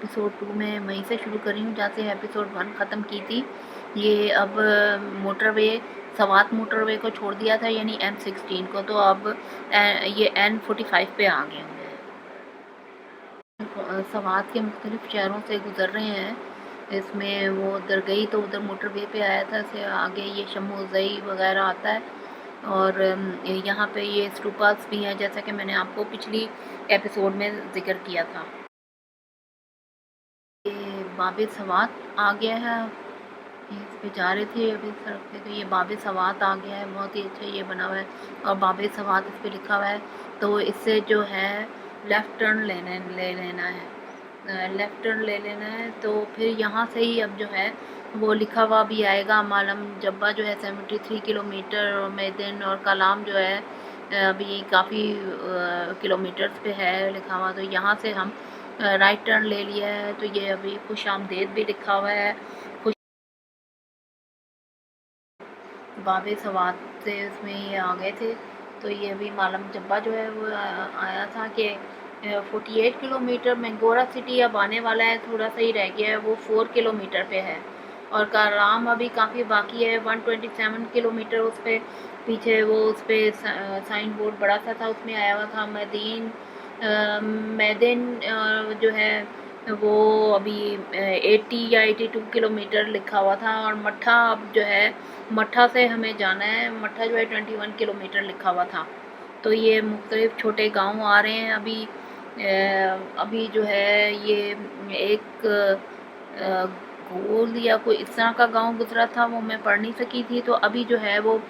Episode 2 में वहीं से शुरू कर रही हूँ जहाँ से एपिसोड 1 ख़त्म की थी। ये अब मोटरवे सवात मोटरवे को छोड़ दिया था, यानी M16 को, तो अब ये N45 पे आ गए होंगे। सवात के मुख्तलिफ शहरों से गुजर रहे हैं। इसमें वो उधर गई तो उधर मोटरवे पे आया था, से आगे ये शमोज़ई वगैरह आता है। और यहाँ पे ये स्टूपास भी हैं, जैसा कि मैंने आपको पिछली एपिसोड में ज़िक्र किया था। ये बाबे सवात आ गया है, इस पे जा रहे थे अभी सड़क पे, तो ये बाबे सवात आ गया है। बहुत ही अच्छा ये बना हुआ है और बाबे सवात इस पे लिखा हुआ है। तो इससे जो है लेफ़्ट टर्न ले लेना है, लेफ़्ट टर्न ले लेना है। तो फिर यहाँ से ही अब जो है वो लिखा हुआ भी आएगा, मालम जब्बा जो है 73 किलोमीटर, और मैदन और कलाम जो है अभी काफ़ी किलोमीटर्स पे है लिखा हुआ। तो यहाँ से हम राइट टर्न ले लिया है। तो ये अभी खुश आमदेद भी लिखा हुआ है। बाबे सवात से उसमें ये आ गए थे। तो ये अभी मालम जब्बा जो है वो आया था कि 48 किलोमीटर मैंगोरा सिटी अब आने वाला है, थोड़ा सा ही रह गया है, वो 4 किलोमीटर पे है। और काराम अभी काफ़ी बाकी है, 127 किलोमीटर। उस पर पीछे वो उस पर साइन बोर्ड बड़ा सा था, उसमें आया हुआ था मैदिन जो है वो अभी 80 या 82 किलोमीटर लिखा हुआ था। और मट्ठा अब जो है मट्ठा से हमें जाना है, मट्ठा जो है 21 किलोमीटर लिखा हुआ था। तो ये मुख्तलिफ छोटे गांव आ रहे हैं अभी। अभी जो है ये एक गोल या कोई इस तरह का गांव गुजरा था, वो मैं पढ़ नहीं सकी थी। तो अभी जो है वो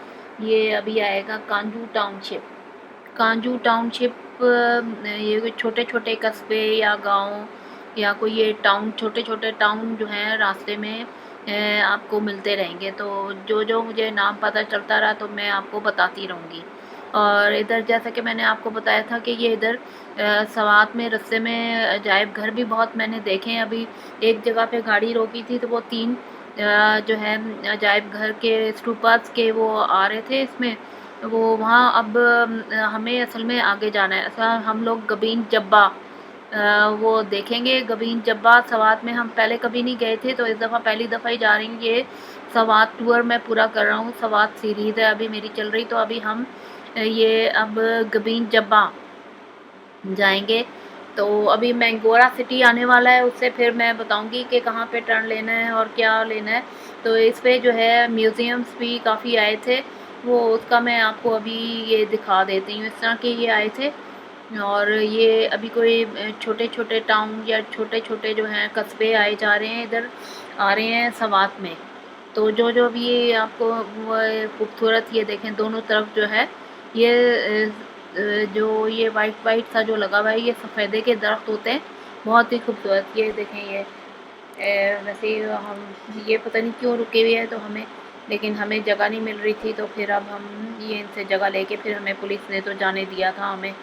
ये अभी आएगा कांजू टाउनशिप। कांजू टाउनशिप ये छोटे छोटे कस्बे या गांव या कोई ये टाउन, छोटे छोटे टाउन जो हैं रास्ते में आपको मिलते रहेंगे। तो जो जो मुझे नाम पता चलता रहा तो मैं आपको बताती रहूँगी। और इधर जैसा कि मैंने आपको बताया था कि ये इधर सवात में रास्ते में अजायब घर भी बहुत मैंने देखे हैं। अभी एक जगह पे गाड़ी रोकी थी तो वो 3 जो है अजायब घर के स्टूपास के वो आ रहे थे इसमें। वो वहाँ अब हमें असल में आगे जाना है। असल हम लोग गबीन जब्बा वो देखेंगे। गबीन जब्बा सवात में हम पहले कभी नहीं गए थे, तो इस दफ़ा पहली दफ़ा ही जा रही हूँ। ये सवात टूर मैं पूरा कर रहा हूँ, सवात सीरीज़ है अभी मेरी चल रही। तो अभी हम ये अब गबीन जब्बा जाएंगे। तो अभी मैंगोरा सिटी आने वाला है, उससे फिर मैं बताऊंगी कि कहाँ पे टर्न लेना है और क्या लेना है। तो इस पे जो है म्यूज़ियम्स भी काफ़ी आए थे, वो उसका मैं आपको अभी ये दिखा देती हूँ। इस तरह के ये आए थे। और ये अभी कोई छोटे छोटे टाउन या छोटे छोटे जो हैं कस्बे आए जा रहे हैं, इधर आ रहे हैं सवात में। तो जो जो भी ये आपको खूबसूरत ये देखें दोनों तरफ जो है ये जो ये वाइट वाइट सा जो लगा हुआ है ये सफ़ेदे के दरख्त होते हैं, बहुत ही खूबसूरत। ये देखें ये वैसे ही हम ये पता नहीं क्यों रुके हुए हैं तो हमें, लेकिन हमें जगह नहीं मिल रही थी। तो फिर अब हम ये इनसे जगह लेके फिर हमें पुलिस ने तो जाने दिया था। हमें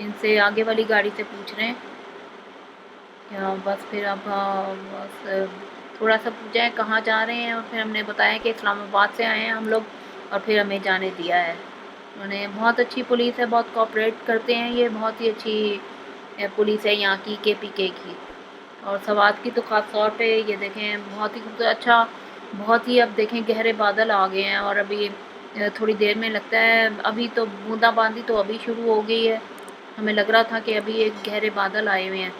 इनसे आगे वाली गाड़ी से पूछ रहे हैं या बस। फिर अब बस थोड़ा सा पूछा है कहाँ जा रहे हैं, और फिर हमने बताया कि इस्लामाबाद से आए हैं हम लोग, और फिर हमें जाने दिया है उन्होंने। बहुत अच्छी पुलिस है, बहुत कोऑपरेट करते हैं ये, बहुत ही अच्छी पुलिस है यहाँ की KPK की। और सवात की तो ख़ास तौर पे ये देखें बहुत ही खूबसूरत। अच्छा बहुत ही, अब देखें गहरे बादल आ गए हैं और अभी थोड़ी देर में लगता है, अभी तो बूंदाबांदी तो अभी शुरू हो गई है। हमें लग रहा था कि अभी एक गहरे बादल आए हुए हैं।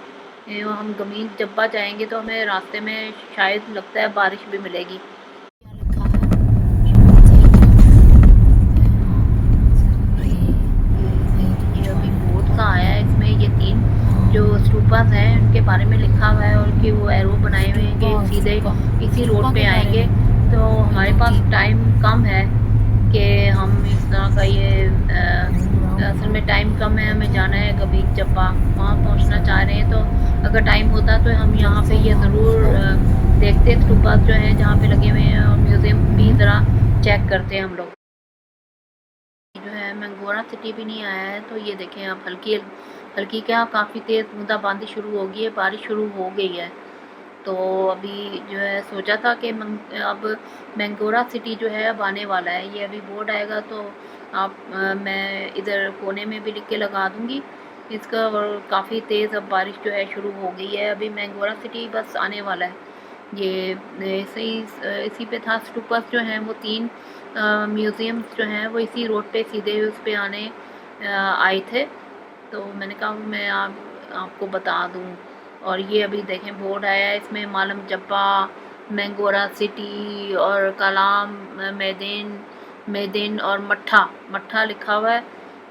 हम गमीन जब्बा जाएंगे तो हमें रास्ते में शायद लगता है बारिश भी मिलेगी। ये अभी बोर्ड सा आया है, इसमें ये 3 जो स्टूपास हैं उनके बारे में लिखा हुआ है, और कि वो एरो बनाए हुए हैं कि सीधे इसी रोड पे आएंगे। तो हमारे पास टाइम कम है कि हम इस तरह का ये असल में टाइम कम है, हमें जाना है गबीन जब्बा, वहाँ पहुँचना चाह रहे हैं। तो अगर टाइम होता तो हम यहाँ पे ये ज़रूर देखते स्टूपास जो हैं जहाँ पे लगे हुए हैं, और म्यूज़ियम भी ज़रा चेक करते हैं हम लोग। जो है मैंगोरा सिटी भी नहीं आया है। तो ये देखें आप, हल्की हल्की क्या काफ़ी तेज़ बूंदाबांदी शुरू हो गई है, बारिश शुरू हो गई है। तो अभी जो है सोचा था कि अब मैंगोरा सिटी जो है अब आने वाला है। ये अभी बोर्ड आएगा तो आप मैं इधर कोने में भी लिख के लगा दूँगी। इसका और काफ़ी तेज़ अब बारिश जो है शुरू हो गई है। अभी मैंगोरा सिटी बस आने वाला है। ये ऐसे ही इसी पे था। स्टूपर्स जो हैं वो 3 म्यूज़ियम्स जो हैं वो इसी रोड पे सीधे उस पे आने आए थे, तो मैंने कहा मैं आपको बता दूं। और ये अभी देखें बोर्ड आया है, इसमें मालम जब्बा, मैंगोरा सिटी और कलाम मैदान मैदान और मट्ठा मट्ठा लिखा हुआ है।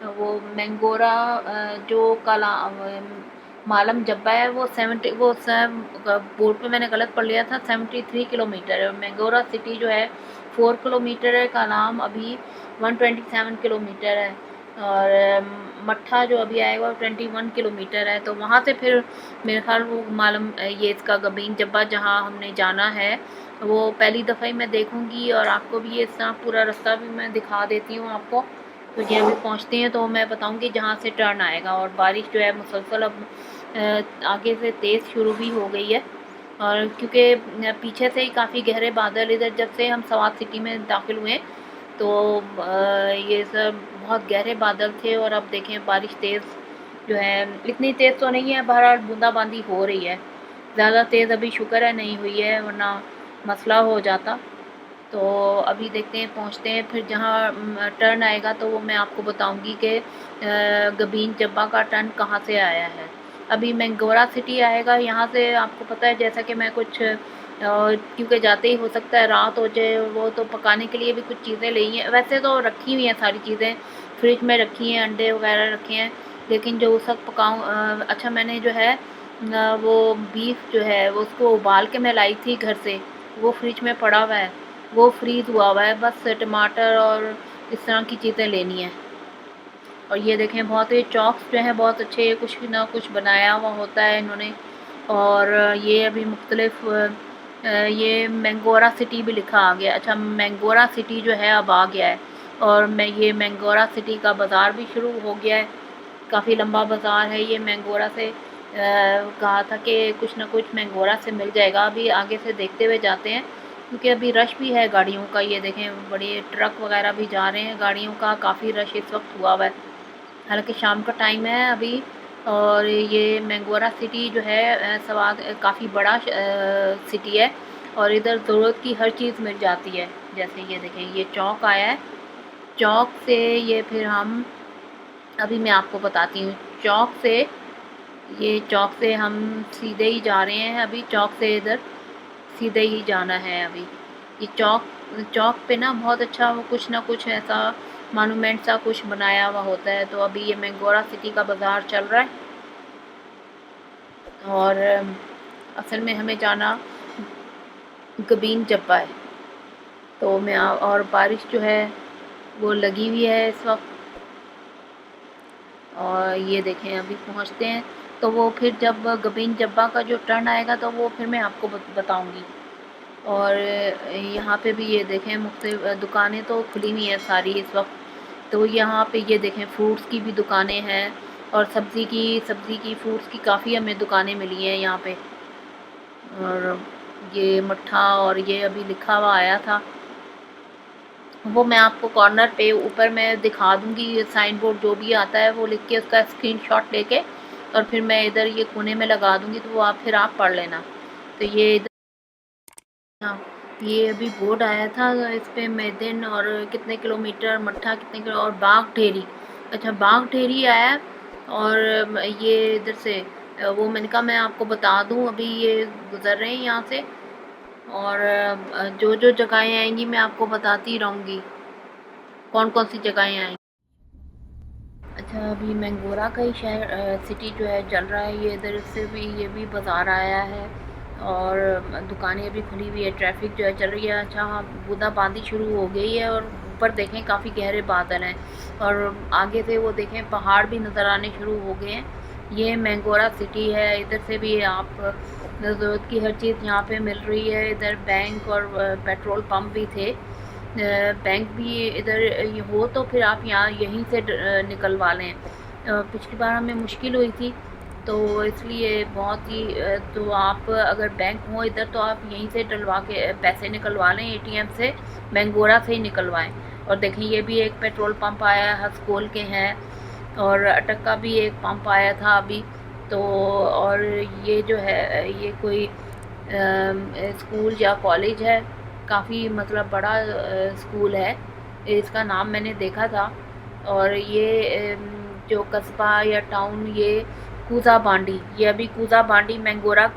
वो मैंगोरा जो कला मालम जब्बा है वो 70 वो बोर्ड पे मैंने गलत पढ़ लिया था, 73 किलोमीटर है। और मैंगोरा सिटी जो है 4 किलोमीटर है। कलाम अभी 127 किलोमीटर है। और मट्ठा जो अभी आएगा वो 21 किलोमीटर है। तो वहाँ से फिर मेरे ख्याल वो मालूम ये इसका गबीन जब्बा जहाँ हमने जाना है वो पहली दफ़ा ही मैं देखूँगी, और आपको भी ये पूरा रास्ता भी मैं दिखा देती हूँ आपको। तो ये अभी पहुँचते हैं तो मैं बताऊँगी जहाँ से टर्न आएगा। और बारिश जो है मुसलसल अब आगे से तेज़ शुरू भी हो गई है। और क्योंकि पीछे से ही काफ़ी गहरे बादल, इधर जब से हम सवात सिटी में दाखिल हुए तो ये सब बहुत गहरे बादल थे। और अब देखें बारिश तेज़ जो है, इतनी तेज़ तो नहीं है, बहरहाल बूंदाबांदी हो रही है। ज़्यादा तेज़ अभी शुक्र है नहीं हुई है, वरना मसला हो जाता। तो अभी देखते हैं पहुंचते हैं, फिर जहां टर्न आएगा तो वो मैं आपको बताऊंगी कि गबीन जब्बा का टर्न कहाँ से आया है। अभी मैंगोरा सिटी आएगा, यहाँ से आपको पता है जैसा कि मैं कुछ क्योंकि जाते ही हो सकता है रात हो जाए, वो तो पकाने के लिए भी कुछ चीज़ें ली हैं। वैसे तो रखी हुई हैं सारी चीज़ें, फ्रिज में रखी हैं, अंडे वगैरह रखे हैं, लेकिन जो उस वक्त पकाऊँ अच्छा मैंने जो है वो बीफ जो है वो उसको उबाल के मैं लाई थी घर से, वो फ्रिज में पड़ा हुआ है, वो फ्रीज़ हुआ हुआ है। बस टमाटर और इस तरह की चीज़ें लेनी है। और ये देखें बहुत ही चॉक्स जो हैं बहुत अच्छे, कुछ ना कुछ बनाया हुआ होता है इन्होंने। और ये अभी मुख्तलिफ ये मैंगोरा सिटी भी लिखा आ गया। अच्छा मैंगोरा सिटी जो है अब आ गया है। और मैं ये मैंगोरा सिटी का बाज़ार भी शुरू हो गया है, काफ़ी लंबा बाज़ार है ये। मैंगोरा से कहा था कि कुछ ना कुछ मैंगोरा से मिल जाएगा। अभी आगे से देखते हुए जाते हैं क्योंकि अभी रश भी है गाड़ियों का। ये देखें बड़े ट्रक वगैरह भी जा रहे हैं गाड़ियों का, काफ़ी रश इस वक्त हुआ हुआ है, हालांकि शाम का टाइम है अभी। और ये मैंगोरा सिटी जो है सवाद काफ़ी बड़ा सिटी है, और इधर ज़रूरत की हर चीज़ मिल जाती है। जैसे ये देखें ये चौक आया है, चौक से ये फिर हम अभी मैं आपको बताती हूँ। चौक से ये चौक से हम सीधे ही जा रहे हैं, अभी चौक से इधर सीधे ही जाना है। अभी ये चौक पे ना बहुत अच्छा वो कुछ ना कुछ ऐसा मॉन्यूमेंट सा कुछ बनाया हुआ होता है। तो अभी ये मैंगोरा सिटी का बाज़ार चल रहा है, और असल में हमें जाना गबीन जब्बा है। तो मैं और बारिश जो है वो लगी हुई है इस वक्त। और ये देखें अभी पहुंचते हैं तो वो फिर जब गबीन जब्बा का जो टर्न आएगा तो वो फिर मैं आपको बताऊंगी। और यहाँ पे भी ये देखें मुख्तलिफ दुकानें तो खुली हुई हैं सारी इस वक्त। तो यहाँ पे ये देखें फ्रूट्स की भी दुकानें हैं, और सब्ज़ी की फ्रूट्स की काफ़ी हमें दुकानें मिली हैं यहाँ पे। और ये मट्ठा और ये अभी लिखा हुआ आया था, वो मैं आपको कॉर्नर पे ऊपर मैं दिखा दूँगी। साइन बोर्ड जो भी आता है वो लिख के उसका स्क्रीनशॉट लेके और फिर मैं इधर ये कोने में लगा दूँगी, तो वो फिर आप पढ़ लेना। तो ये इधर हाँ, ये अभी बोर्ड आया था इस पे मैदान और कितने किलोमीटर, मट्ठा कितने किलो, और बाग ढेरी। अच्छा बाग ढेरी आया। और ये इधर से वो मैंने कहा मैं आपको बता दूं, अभी ये गुज़र रहे हैं यहाँ से। और जो जो जगहें आएंगी मैं आपको बताती रहूँगी कौन कौन सी जगहें आएंगी। अच्छा अभी मैंगोरा का ही शहर सिटी जो है चल रहा है। ये इधर से भी ये भी बाज़ार आया है, और दुकानें भी खुली हुई है, ट्रैफिक जो है चल रही है। अच्छा हाँ बूंदाबांदी शुरू हो गई है, और ऊपर देखें काफ़ी गहरे बादल हैं, और आगे से वो देखें पहाड़ भी नज़र आने शुरू हो गए हैं। ये मैंगोरा सिटी है, इधर से भी आप ज़रूरत की हर चीज़ यहाँ पे मिल रही है। इधर बैंक और पेट्रोल पंप भी थे, बैंक भी इधर हो तो फिर आप यहाँ यहीं से निकलवा लें। पिछली बार हमें मुश्किल हुई थी तो इसलिए बहुत ही तो आप अगर बैंक हो इधर तो आप यहीं से डलवा के पैसे निकलवा लें, एटीएम से मैंगोरा से ही निकलवाएं। और देखें ये भी एक पेट्रोल पंप आया है, हस्कोल के हैं, और अटक का भी एक पंप आया था अभी। तो और ये जो है ये कोई स्कूल या कॉलेज है, काफ़ी मतलब बड़ा स्कूल है, इसका नाम मैंने देखा था। और ये जो कस्बा या टाउन ये कूजा बांडी, ये अभी कूजा बांडी मैंगोरा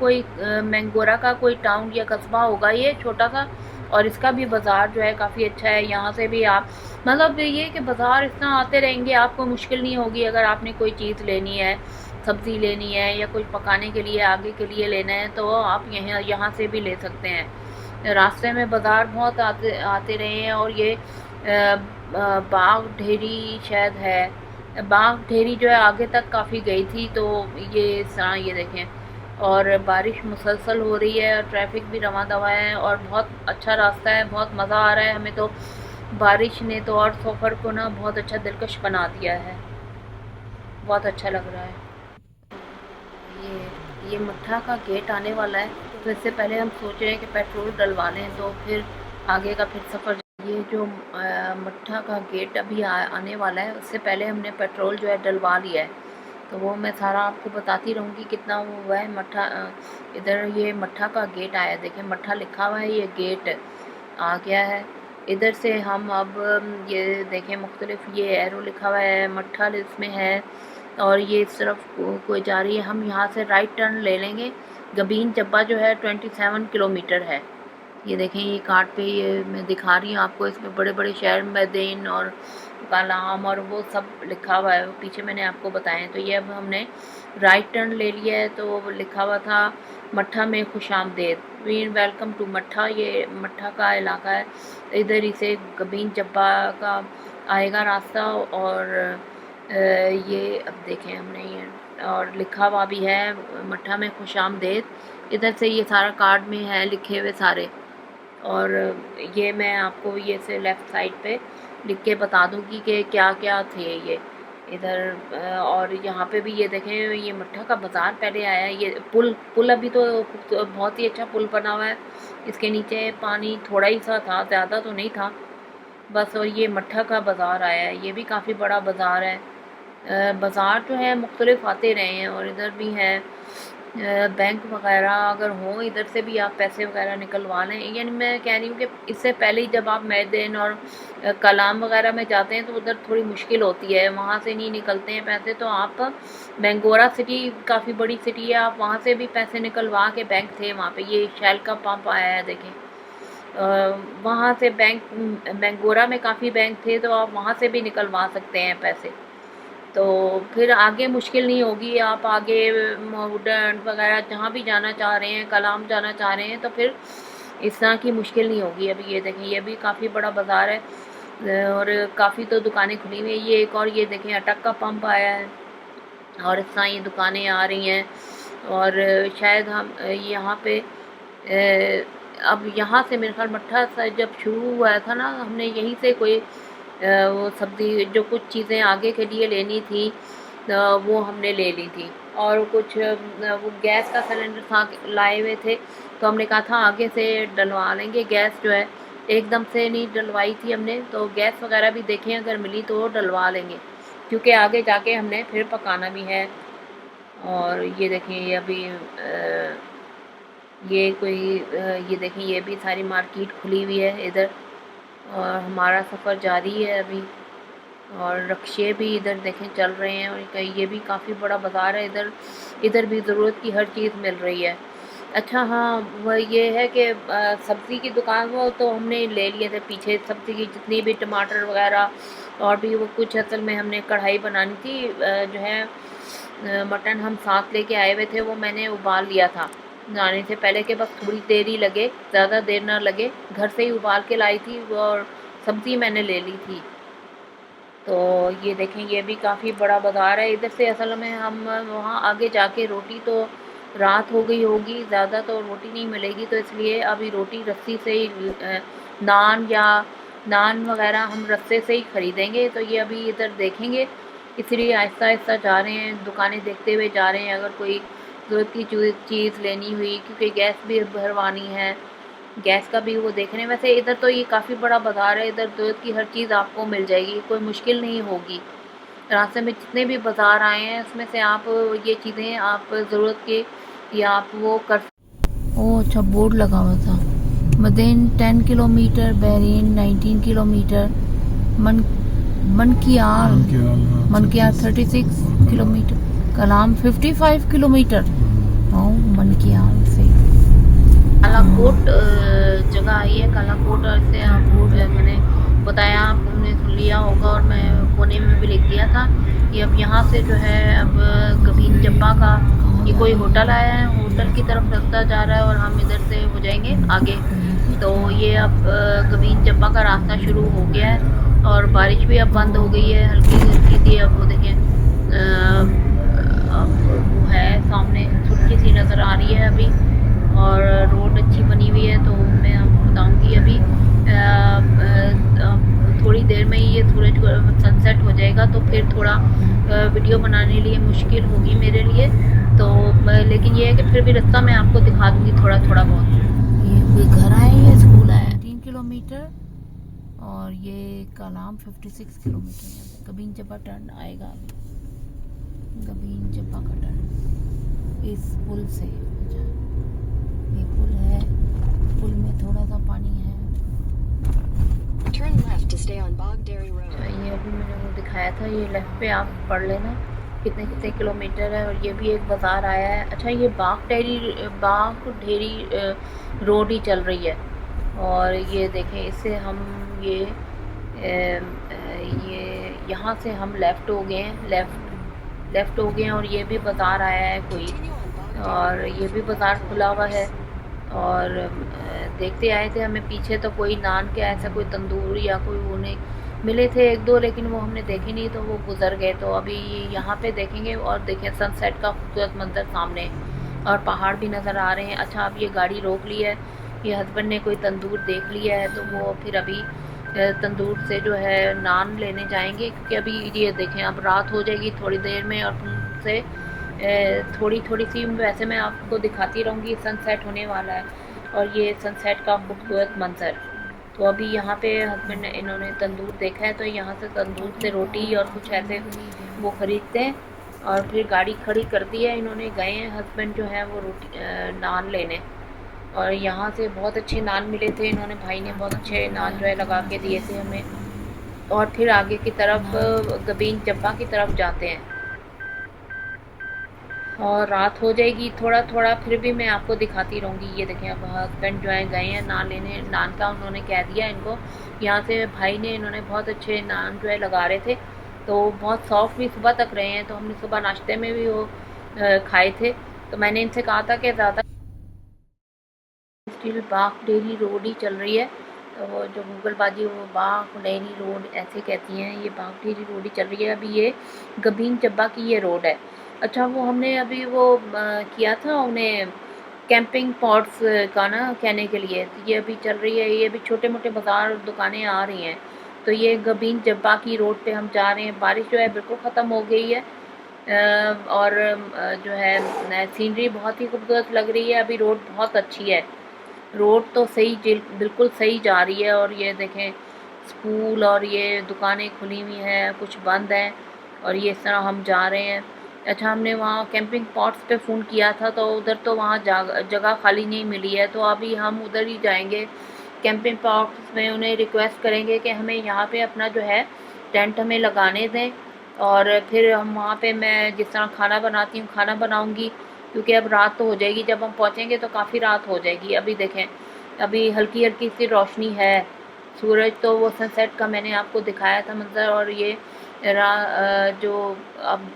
का कोई टाउन या कस्बा होगा ये छोटा सा। और इसका भी बाज़ार जो है काफ़ी अच्छा है, यहाँ से भी आप मतलब ये कि बाज़ार इतना आते रहेंगे, आपको मुश्किल नहीं होगी अगर आपने कोई चीज़ लेनी है, सब्ज़ी लेनी है या कुछ पकाने के लिए आगे के लिए लेना है तो आप यहाँ से भी ले सकते हैं। रास्ते में बाज़ार बहुत आते आते रहे हैं। और ये बाग ढेरी शायद है, बाग ढेरी जो है आगे तक काफ़ी गई थी। तो ये देखें, और बारिश मुसलसल हो रही है और ट्रैफिक भी रवा दवा है और बहुत अच्छा रास्ता है, बहुत मज़ा आ रहा है हमें तो। बारिश ने तो और सफ़र को ना बहुत अच्छा दिलकश बना दिया है, बहुत अच्छा लग रहा है। ये मट्ठा का गेट आने वाला है, तो इससे पहले हम सोच रहे हैं कि पेट्रोल डलवा लें तो फिर आगे का फिर सफ़र। ये जो मट्ठा का गेट अभी आने वाला है, उससे पहले हमने पेट्रोल जो है डलवा लिया है। तो वो मैं सारा आपको बताती रहूँगी कितना वो हुआ है। मट्ठा इधर ये मट्ठा का गेट आया, देखिए मट्ठा लिखा हुआ है, ये गेट आ गया है। इधर से हम अब ये देखें मुख्तलिफ ये एरो लिखा हुआ है, मट्ठा इसमें है। और ये इस तरफ कोई जा रही है, हम यहाँ से राइट टर्न ले लेंगे। गबीन जब्बा जो है 27 किलोमीटर है। ये देखें ये कार्ड पे ये मैं दिखा रही हूँ आपको, इसमें बड़े बड़े शहर मैदेन और कलाम और वो सब लिखा हुआ है, पीछे मैंने आपको बताया। तो ये अब हमने राइट टर्न ले लिया है, तो वो लिखा हुआ था मट्ठा में खुशामदेद, वी वेलकम टू मट्ठा। ये मट्ठा का इलाका है, इधर ही से गबीन जब्बा का आएगा रास्ता। और ये अब देखें हमने ये और लिखा हुआ भी है मट्ठा में खुशामदेद, इधर से ये सारा कार्ड में है लिखे हुए सारे। और ये मैं आपको ये से लेफ़्ट साइड पे लिख के बता दूँगी कि क्या क्या थे ये इधर। और यहाँ पे भी ये देखें ये मट्ठा का बाज़ार पहले आया है। ये पुल अभी तो बहुत ही अच्छा पुल बना हुआ है, इसके नीचे पानी थोड़ा ही सा था, ज़्यादा तो नहीं था बस। और ये मट्ठा का बाज़ार आया है, ये भी काफ़ी बड़ा बाज़ार है। बाज़ार जो है मुख्तलिफ आते रहे हैं। और इधर भी है बैंक वगैरह अगर हो, इधर से भी आप पैसे वगैरह निकलवा लें। यानी मैं कह रही हूँ कि इससे पहले ही जब आप मैदेन और कलाम वगैरह में जाते हैं तो उधर थोड़ी मुश्किल होती है, वहाँ से नहीं निकलते हैं पैसे। तो आप बेंगोरा सिटी काफ़ी बड़ी सिटी है, आप वहाँ से भी पैसे निकलवा के, बैंक थे वहाँ पे, ये शेल का पंप आया है देखें। वहाँ से बेंगोरा में काफ़ी बैंक थे, तो आप वहाँ से भी निकलवा सकते हैं पैसे। तो फिर आगे मुश्किल नहीं होगी, आप आगे मॉडर्न वगैरह जहाँ भी जाना चाह रहे हैं, कलाम जाना चाह रहे हैं, तो फिर इस तरह की मुश्किल नहीं होगी। अभी ये देखें ये भी काफ़ी बड़ा बाज़ार है और काफ़ी तो दुकानें खुली हुई हैं। ये एक और ये देखें अटक का पंप आया है और इस तरह ये दुकानें आ रही हैं। और शायद हम यहाँ पे अब यहाँ से मेरे ख्याल मट्ठा सा जब शुरू हुआ था ना, हमने यहीं से कोई वो सब्ज़ी जो कुछ चीज़ें आगे के लिए लेनी थी वो हमने ले ली थी। और कुछ वो गैस का सिलेंडर था लाए हुए थे, तो हमने कहा था आगे से डलवा लेंगे। गैस जो है एकदम से नहीं डलवाई थी हमने, तो गैस वगैरह भी देखें अगर मिली तो डलवा लेंगे, क्योंकि आगे जाके हमने फिर पकाना भी है। और ये देखें ये अभी ये कोई ये देखें ये भी सारी मार्केट खुली हुई है इधर। और हमारा सफ़र जारी है अभी। और रक्शे भी इधर देखें चल रहे हैं। और ये भी काफ़ी बड़ा बाज़ार है इधर, इधर भी ज़रूरत की हर चीज़ मिल रही है। अच्छा हाँ, वह ये है कि सब्ज़ी की दुकान वो तो हमने ले लिए थे पीछे, सब्ज़ी की जितनी भी टमाटर वगैरह और भी वो कुछ, असल में हमने कढ़ाई बनानी थी जो है मटन हम साथ लेके आए हुए थे, वो मैंने उबाल लिया था जाने से पहले कि बस थोड़ी देर ही लगे, ज़्यादा देर ना लगे। घर से ही उबाल के लाई थी और सब्ज़ी मैंने ले ली थी। तो ये देखें ये भी काफ़ी बड़ा बाज़ार है। इधर से असल में हम वहाँ आगे जाके रोटी तो रात हो गई होगी, ज़्यादा तो रोटी नहीं मिलेगी, तो इसलिए अभी रोटी रस्सी से ही नान या नान वगैरह हम रस्से से ही ख़रीदेंगे। तो ये अभी इधर देखेंगे, इसलिए आहिस्ता आहिस्ता जा रहे हैं, दुकानें देखते हुए जा रहे हैं। अगर कोई ज़रूरत की चीज़ लेनी हुई, क्योंकि गैस भी भरवानी है, गैस का भी वो देख रहे हैं। वैसे इधर तो ये काफ़ी बड़ा बाज़ार है, इधर ज़रूरत की हर चीज़ आपको मिल जाएगी, कोई मुश्किल नहीं होगी। रास्ते में जितने भी बाज़ार आए हैं उसमें से आप ये चीज़ें आप ज़रूरत के या आप वो कर। ओह अच्छा, बोर्ड लगा हुआ था, मदेन 10 किलोमीटर, बहरीन 19 किलोमीटर, मन मनकियार मनकियार 36 किलोमीटर, कलाम 55 किलोमीटर। ओह मनकियार से कालाकोट जगह आई है, कालाकोट से आप मैंने बताया, आपने सुन लिया होगा और मैं कोने में भी लिख दिया था कि अब यहाँ से जो है अब गबीन जब्बा का ये कोई होटल आया है, होटल की तरफ रास्ता जा रहा है और हम इधर से हो जाएंगे आगे। तो ये अब गबीन जब्बा का रास्ता शुरू हो गया है और बारिश भी अब बंद हो गई है, हल्की हल्की सी। अब वो देखें अब वो है सामने छुटकी सी नज़र आ रही है अभी, और रोड अच्छी बनी हुई है। तो मैं आपको बताऊंगी अभी थोड़ी देर में ही ये सूरज सनसेट हो जाएगा, तो फिर थोड़ा वीडियो बनाने लिए मुश्किल होगी मेरे लिए। तो लेकिन ये है कि फिर भी रास्ता मैं आपको दिखा दूंगी थोड़ा थोड़ा बहुत। ये घर आए, ये स्कूल आया 3 किलोमीटर और ये कलाम 56 किलोमीटर है। गबीन जब्बा टर्न आएगा अभी, गबीन जब्बा का टर्न इस पुल से। ये पुल है, पुल में थोड़ा सा पानी है। Turn left to stay on Bogdary Road. ये अभी मैंने वो दिखाया था, ये लेफ्ट पे आप पढ़ लेना कितने कितने किलोमीटर है। और ये भी एक बाज़ार आया है। अच्छा, ये बागढेरी रोड ही चल रही है। और ये देखें, इससे हम ये यहाँ से हम लेफ़्ट हो गए हैं, लेफ़्ट हो गए हैं। और ये भी बाज़ार आया है कोई, और ये भी बाज़ार खुला हुआ है। और देखते आए थे, हमें पीछे तो कोई नान के ऐसा कोई तंदूर या कोई वो नहीं मिले थे, एक दो, लेकिन वो हमने देखे नहीं तो वो गुजर गए। तो अभी यहाँ पे देखेंगे और देखें सनसेट का खूबसूरत मंजर सामने, और पहाड़ भी नज़र आ रहे हैं। अच्छा, अब ये गाड़ी रोक ली है, ये हस्बैंड ने कोई तंदूर देख लिया है तो वो फिर अभी तंदूर से जो है नान लेने जाएंगे, क्योंकि अभी ये देखें अब रात हो जाएगी थोड़ी देर में। और से थोड़ी थोड़ी सी वैसे मैं आपको दिखाती रहूँगी, सनसेट होने वाला है और ये सनसेट का खूबसूरत मंजर। तो अभी यहाँ पे हस्बैंड ने इन्होंने तंदूर देखा है, तो यहाँ से तंदूर से रोटी और कुछ ऐसे वो ख़रीदते हैं और फिर गाड़ी खड़ी कर दी है इन्होंने, गए हैं हस्बैंड जो है वो रोटी नान लेने। और यहाँ से बहुत अच्छे नान मिले थे, इन्होंने भाई ने बहुत अच्छे नान जो है लगा के दिए थे हमें। और फिर आगे की तरफ गबीन जब्बा की तरफ जाते हैं और रात हो जाएगी थोड़ा थोड़ा, फिर भी मैं आपको दिखाती रहूँगी। ये देखें, अब हस्बैंड जो है गए हैं नान लेने, नान का उन्होंने कह दिया इनको। यहाँ से भाई ने इन्होंने बहुत अच्छे नान जो है लगा रहे थे, तो बहुत सॉफ्ट भी सुबह तक रहे हैं। तो हमने सुबह नाश्ते में भी वो खाए थे। तो मैंने इनसे कहा था कि ज़्यादा स्टिल बागढेरी रोड ही चल रही है। तो वो जो गूगल बाजी वो बागढेरी रोड ऐसे कहती हैं, ये बागढेरी रोड ही चल रही है। अभी ये गबीन जब्बा की ये रोड है। अच्छा, वो हमने अभी वो किया था उन्हें कैंपिंग पॉट्स का ना कहने के लिए, तो ये अभी चल रही है। ये भी छोटे मोटे बाज़ार और दुकानें आ रही हैं। तो ये गबीन जब्बा की रोड पे हम जा रहे हैं। बारिश जो है बिल्कुल ख़त्म हो गई है और जो है सीनरी बहुत ही खूबसूरत लग रही है। अभी रोड बहुत अच्छी है, रोड तो सही बिल्कुल सही जा रही है। और ये देखें, स्कूल और ये दुकानें खुली हुई हैं, कुछ बंद हैं, और ये इस तरह हम जा रहे हैं। अच्छा, हमने वहाँ कैंपिंग पॉट्स पे फ़ोन किया था तो उधर तो वहाँ जगह खाली नहीं मिली है, तो अभी हम उधर ही जाएंगे कैंपिंग पॉट्स में। उन्हें रिक्वेस्ट करेंगे कि हमें यहाँ पे अपना जो है टेंट हमें लगाने दें, और फिर हम वहाँ पे मैं जिस तरह खाना बनाती हूँ खाना बनाऊँगी, क्योंकि अब रात तो हो जाएगी, जब हम पहुँचेंगे तो काफ़ी रात हो जाएगी। अभी देखें, अभी हल्की हल्की सी रोशनी है, सूरज तो वो सनसेट का मैंने आपको दिखाया था मंज़र। और ये जो अब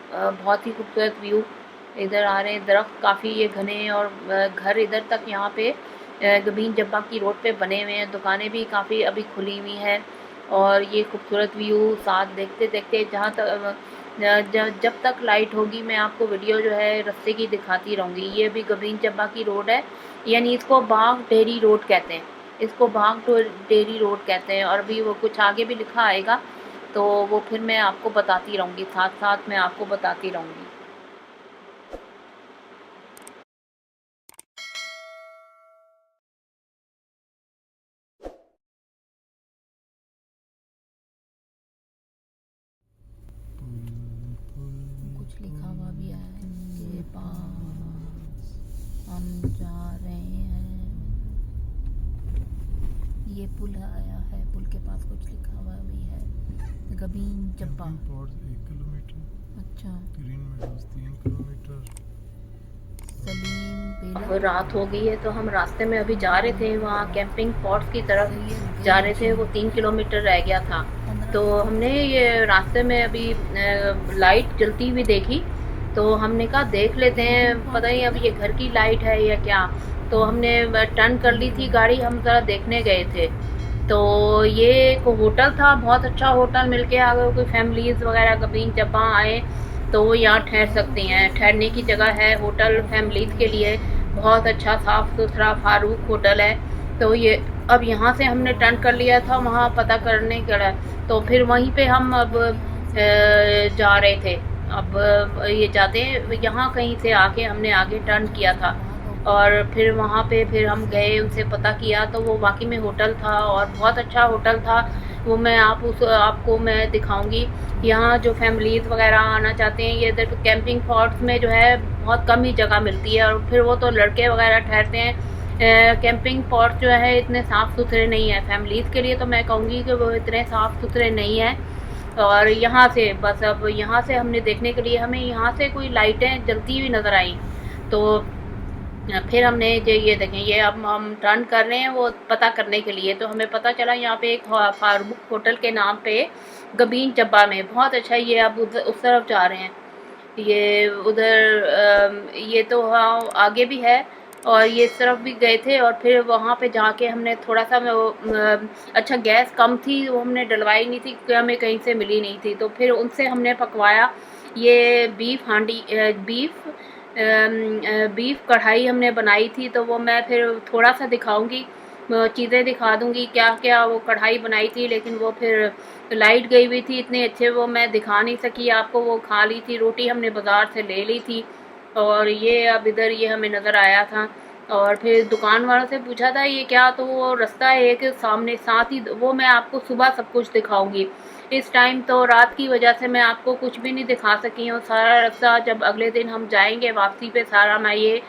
बहुत ही खूबसूरत व्यू इधर आ रहे हैं, दरख्त काफ़ी ये घने हैं, और घर इधर तक यहाँ पे गबीन जब्बा की रोड पे बने हुए हैं, दुकानें भी काफ़ी अभी खुली हुई हैं। और ये खूबसूरत व्यू साथ देखते देखते जहाँ तक जब तक लाइट होगी मैं आपको वीडियो जो है रास्ते की दिखाती रहूँगी। ये भी गबीन चब्बा की रोड है, यानी इसको बागढेरी रोड कहते हैं, इसको बागढेरी रोड कहते हैं। और अभी वो कुछ आगे भी लिखा आएगा, तो वो फिर मैं आपको बताती रहूँगी, साथ साथ मैं आपको बताती रहूँगी। पुल आया है, पुल के पास कुछ लिखा हुआ भी है, गबीन चब्बा। 1 किलोमीटर। अच्छा। Green Meadows 3 kilometre. Salim Bela. रात हो गई है तो हम रास्ते में अभी जा रहे थे वहाँ कैंपिंग स्पॉट्स की तरफ जा रहे थे। वो 3 किलोमीटर रह गया था तो हमने ये रास्ते में अभी लाइट जलती हुई देखी तो हमने कहा देख लेते हैं, पता नहीं अब ये घर की लाइट है या क्या। तो हमने टर्न कर ली थी गाड़ी, हम ज़रा देखने गए थे तो ये एक होटल था, बहुत अच्छा होटल मिल के अगर कोई फैमिलीज़ वगैरह कभी जब वहाँ आए तो वो यहाँ ठहर सकती हैं। ठहरने की जगह है होटल फैमिलीज़ के लिए, बहुत अच्छा साफ़ सुथरा फारूक होटल है। तो ये अब यहाँ से हमने टर्न कर लिया था वहाँ पता करने के लिए, तो फिर वहीं पे हम अब जा रहे थे। अब ये जाते यहाँ कहीं से आके हमने आगे टर्न किया था और फिर वहाँ पे फिर हम गए, उनसे पता किया तो वो वाकई में होटल था और बहुत अच्छा होटल था। वो मैं आपको मैं दिखाऊंगी। यहाँ जो फैमिलीज़ वगैरह आना चाहते हैं, ये इधर कैंपिंग स्पॉट्स में जो है बहुत कम ही जगह मिलती है और फिर वो तो लड़के वगैरह ठहरते हैं। कैंपिंग स्पॉट्स जो है इतने साफ़ सुथरे नहीं है फैमिलीज़ के लिए, तो मैं कहूँगी कि वो इतने साफ़ सुथरे नहीं हैं। और यहाँ से बस अब यहाँ से हमने देखने के लिए हमें यहाँ से कोई लाइटें जलती हुई नज़र आई तो फिर हमने जो ये देखें ये अब हम टर्न कर रहे हैं वो पता करने के लिए, तो हमें पता चला यहाँ पे एक फारूक होटल के नाम पे गबीन चब्बा में बहुत अच्छा, ये अब उस तरफ जा रहे हैं। ये उधर ये तो हाँ आगे भी है और ये इस तरफ भी गए थे और फिर वहाँ पे जाके हमने थोड़ा सा अच्छा गैस कम थी वो हमने डलवाई नहीं थी क्योंकि हमें कहीं से मिली नहीं थी, तो फिर उनसे हमने पकवाया ये बीफ कढ़ाई हमने बनाई थी। तो वो मैं फिर थोड़ा सा दिखाऊंगी, चीज़ें दिखा दूंगी क्या क्या वो कढ़ाई बनाई थी, लेकिन वो फिर लाइट गई हुई थी इतने अच्छे वो मैं दिखा नहीं सकी आपको। वो खा ली थी रोटी हमने बाज़ार से ले ली थी और ये अब इधर ये हमें नज़र आया था और फिर दुकान वालों से पूछा था ये क्या, तो वो रास्ता है एक सामने, साथ ही वो मैं आपको सुबह सब कुछ दिखाऊंगी। इस टाइम तो रात की वजह से मैं आपको कुछ भी नहीं दिखा सकी हूँ। सारा रास्ता जब अगले दिन हम जाएंगे वापसी पे सारा मैं ये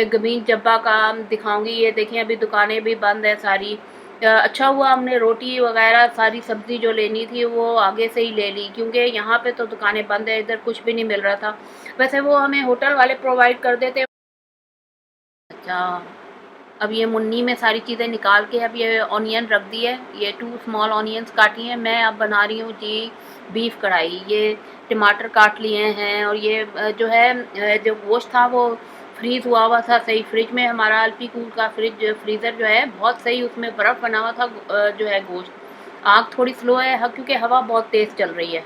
गबीन चब्बा का दिखाऊंगी। ये देखें अभी दुकानें भी बंद है सारी। अच्छा हुआ हमने रोटी वगैरह सारी सब्ज़ी जो लेनी थी वो आगे से ही ले ली क्योंकि यहाँ पे तो दुकानें बंद है, इधर कुछ भी नहीं मिल रहा था। वैसे वो हमें होटल वाले प्रोवाइड कर देते। अच्छा अब ये मुन्नी में सारी चीज़ें निकाल के अब ये ऑनियन रख दी है, ये 2 स्मॉल ऑनियंस काटी हैं। मैं अब बना रही हूँ जी बीफ कढ़ाई। ये टमाटर काट लिए हैं और ये जो है जो गोश्त था वो फ्रीज़ हुआ हुआ था सही फ्रिज में। हमारा एलपी कूल का फ्रीज़र जो है बहुत सही, उसमें बर्फ़ बना हुआ था जो है गोश्त। आग थोड़ी स्लो है क्योंकि हवा बहुत तेज़ चल रही है।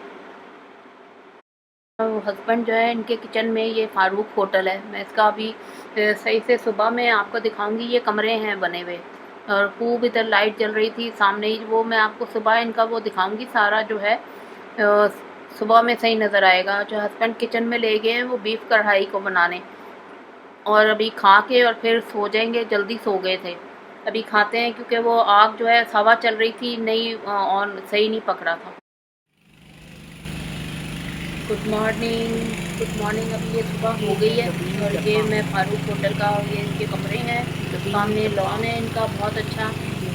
हस्बैंड जो है इनके किचन में ये फारूक होटल है। मैं इसका अभी सही से सुबह में आपको दिखाऊंगी। ये कमरे हैं बने हुए और खूब इधर लाइट जल रही थी सामने ही, वो मैं आपको सुबह इनका वो दिखाऊंगी सारा जो है सुबह में सही नज़र आएगा। जो हस्बैंड किचन में ले गए हैं वो बीफ कढ़ाई को बनाने और अभी खा के और फिर सो जाएंगे, जल्दी सो गए थे। अभी खाते हैं क्योंकि वो आग जो है हवा चल रही थी नहीं ऑन सही नहीं पकड़ा था। Good morning. अभी ये सुबह हो गई है और ये मैं फारूक होटल का, ये इनके कमरे हैं, सामने लॉन है इनका बहुत अच्छा।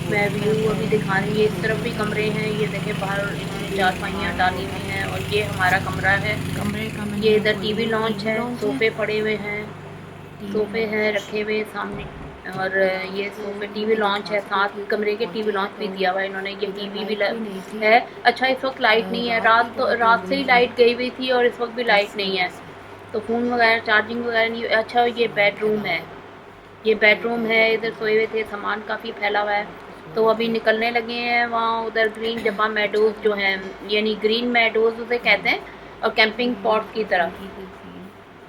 मैं व्यू अभी दिखा रही है, इस तरफ भी कमरे हैं। ये देखें बाहर इन्होंने चारपाइयाँ डाली हुई हैं और ये हमारा कमरा है। ये इधर टीवी लॉन्च है, सोफ़े पड़े हुए हैं, सोफ़े हैं रखे हुए सामने और ये सोफ़े टीवी लॉन्च है, साथ कमरे के टीवी लॉन्च भी दिया हुआ है इन्होंने। ये टीवी भी है। अच्छा इस वक्त लाइट नहीं है, रात से ही लाइट गई हुई थी और इस वक्त भी लाइट नहीं है, तो फ़ोन वगैरह चार्जिंग वगैरह नहीं। अच्छा ये बेडरूम है, ये बेडरूम है, इधर सोए हुए थे, सामान काफ़ी फैला हुआ है। तो अभी निकलने लगे हैं वहाँ उधर ग्रीन जब्बा मेडोज़ जो हैं, यानी ग्रीन मेडोज़ उसे कहते हैं और कैंपिंग स्पॉट की तरफ।